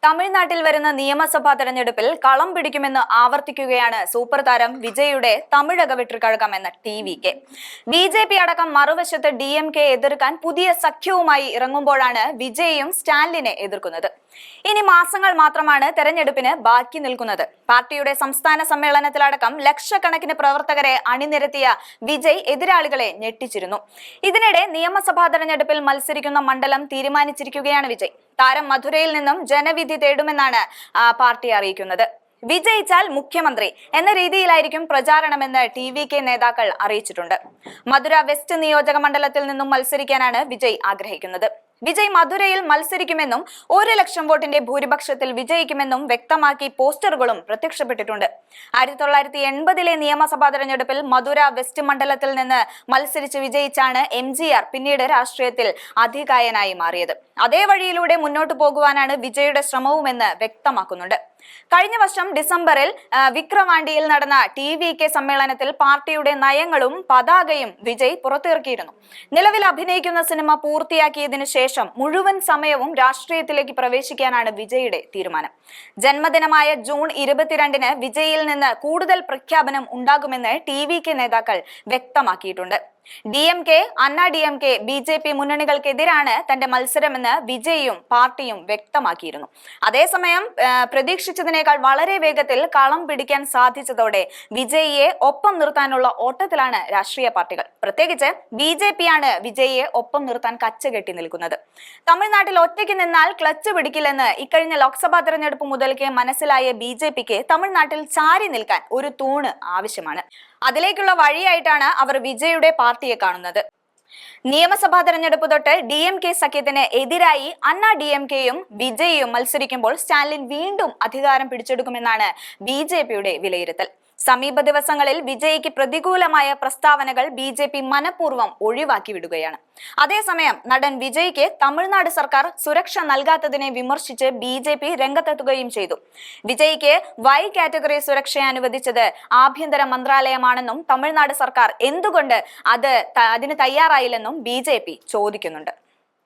തമിഴ്നാട്ടിൽ വരുന്ന നിയമസഭാ തെരഞ്ഞെടുപ്പിൽ കളം പിടിക്കുമെന്ന് ആവർത്തിക്കുകയാണ് സൂപ്പർ താരം വിജയുടെ തമിഴക വെട്ടിക്കഴകം എന്ന ടി.വി.കെ. ബി.ജെ.പി. അടക്കം മറുവശത്ത് ഡി.എം.കെ എതിർക്കാൻ പുതിയ സഖ്യവുമായി ഇറങ്ങുമ്പോഴാണ് വിജയും സ്റ്റാലിനെ എതിർക്കുന്നത്. ഇനി മാസങ്ങൾ മാത്രമാണ് തെരഞ്ഞെടുപ്പിന് ബാക്കി നിൽക്കുന്നത്. പാർട്ടിയുടെ സംസ്ഥാന സമ്മേളനത്തിലടക്കം ലക്ഷക്കണക്കിന് പ്രവർത്തകരെ അണിനിരത്തിയ വിജയ് എതിരാളികളെ ഞെട്ടിച്ചിരുന്നു. ഇതിനിടെ നിയമസഭാ തെരഞ്ഞെടുപ്പിൽ മത്സരിക്കുന്ന മണ്ഡലം തീരുമാനിച്ചിരിക്കുകയാണ് വിജയ്. താരം മധുരയിൽ നിന്നും ജനവിധി തേടുമെന്നാണ് പാർട്ടി അറിയിക്കുന്നത്. വിജയിച്ചാൽ മുഖ്യമന്ത്രി എന്ന രീതിയിലായിരിക്കും പ്രചാരണമെന്ന് ടി.വി.കെ നേതാക്കൾ അറിയിച്ചിട്ടുണ്ട്. മധുര വെസ്റ്റ് നിയോജക മണ്ഡലത്തിൽ നിന്നും മത്സരിക്കാനാണ് വിജയ് ആഗ്രഹിക്കുന്നത്. വിജയ് മധുരയിൽ മത്സരിക്കുമെന്നും 1,00,000 വോട്ടിന്റെ ഭൂരിപക്ഷത്തിൽ വിജയിക്കുമെന്നും വ്യക്തമാക്കി പോസ്റ്ററുകളും പ്രത്യക്ഷപ്പെട്ടിട്ടുണ്ട്. 1980-ലെ നിയമസഭാ തെരഞ്ഞെടുപ്പിൽ മധുര വെസ്റ്റ് മണ്ഡലത്തിൽ നിന്ന് മത്സരിച്ച് വിജയിച്ചാണ് എം.ജി.ആർ പിന്നീട് രാഷ്ട്രീയത്തിൽ അധികായനായി മാറിയത്. അതേ വഴിയിലൂടെ മുന്നോട്ടു പോകുവാനാണ് വിജയുടെ ശ്രമവുമെന്ന് വ്യക്തമാക്കുന്നുണ്ട്. കഴിഞ്ഞ വർഷം ഡിസംബറിൽ വിക്രവാണ്ടിയിൽ നടന്ന ടി.വി.കെ സമ്മേളനത്തിൽ പാർട്ടിയുടെ നയങ്ങളും പതാകയും വിജയ് പുറത്തിറക്കിയിരുന്നു. നിലവിൽ അഭിനയിക്കുന്ന സിനിമ പൂർത്തിയാക്കിയതിനു ശേഷം മുഴുവൻ സമയവും രാഷ്ട്രീയത്തിലേക്ക് പ്രവേശിക്കാനാണ് വിജയുടെ തീരുമാനം. ജന്മദിനമായ ജൂൺ 22-ന് വിജയിൽ നിന്ന് കൂടുതൽ പ്രഖ്യാപനം ഉണ്ടാകുമെന്ന് ടി.വി.കെ നേതാക്കൾ വ്യക്തമാക്കിയിട്ടുണ്ട്. ഡി.എം.കെ, അണ്ണാ ഡി.എം.കെ, ബി.ജെ.പി മുന്നണികൾക്കെതിരാണ് തന്റെ മത്സരമെന്ന് വിജയും പാർട്ടിയും വ്യക്തമാക്കിയിരുന്നു. അതേസമയം പ്രതീക്ഷിച്ചതിനേക്കാൾ വളരെ വേഗത്തിൽ കളം പിടിക്കാൻ സാധിച്ചതോടെ വിജയിയെ ഒപ്പം നിർത്താനുള്ള ഓട്ടത്തിലാണ് രാഷ്ട്രീയ പാർട്ടികൾ. പ്രത്യേകിച്ച് ബി.ജെ.പിയാണ് വിജയിയെ ഒപ്പം നിർത്താൻ കച്ചകെട്ടി നിൽക്കുന്നത്. തമിഴ്നാട്ടിൽ ഒറ്റയ്ക്ക് നിന്നാൽ ക്ലച്ച് പിടിക്കില്ലെന്ന് ഇക്കഴിഞ്ഞ ലോക്സഭാ തെരഞ്ഞെടുപ്പ് മുതൽക്കേ മനസ്സിലായ ബി.ജെ.പിക്ക് തമിഴ്നാട്ടിൽ ചാരി നിൽക്കാൻ ഒരു തൂണ് ആവശ്യമാണ്. അതിലേക്കുള്ള വഴിയായിട്ടാണ് അവർ വിജയുടെ പാർട്ടിയെ കാണുന്നത്. നിയമസഭാ തെരഞ്ഞെടുപ്പ് തൊട്ട് ഡി.എം.കെ സഖ്യത്തിന് എതിരായി അണ്ണാ ഡി.എം.കെയും വിജയും മത്സരിക്കുമ്പോൾ സ്റ്റാലിൻ വീണ്ടും അധികാരം പിടിച്ചെടുക്കുമെന്നാണ് ബി.ജെ.പിയുടെ വിലയിരുത്തൽ. സമീപ ദിവസങ്ങളിൽ വിജയ്ക്ക് പ്രതികൂലമായ പ്രസ്താവനകൾ ബി.ജെ.പി മനഃപൂർവ്വം ഒഴിവാക്കി വിടുകയാണ്. അതേസമയം നടൻ വിജയ്ക്ക് തമിഴ്നാട് സർക്കാർ സുരക്ഷ നൽകാത്തതിനെ വിമർശിച്ച് ബി.ജെ.പി രംഗത്തെത്തുകയും ചെയ്തു. വിജയ്ക്ക് വൈ കാറ്റഗറി സുരക്ഷ അനുവദിച്ചത് ആഭ്യന്തര മന്ത്രാലയമാണെന്നും തമിഴ്നാട് സർക്കാർ എന്തുകൊണ്ട് അതിന് തയ്യാറായില്ലെന്നും ബി.ജെ.പി ചോദിക്കുന്നുണ്ട്.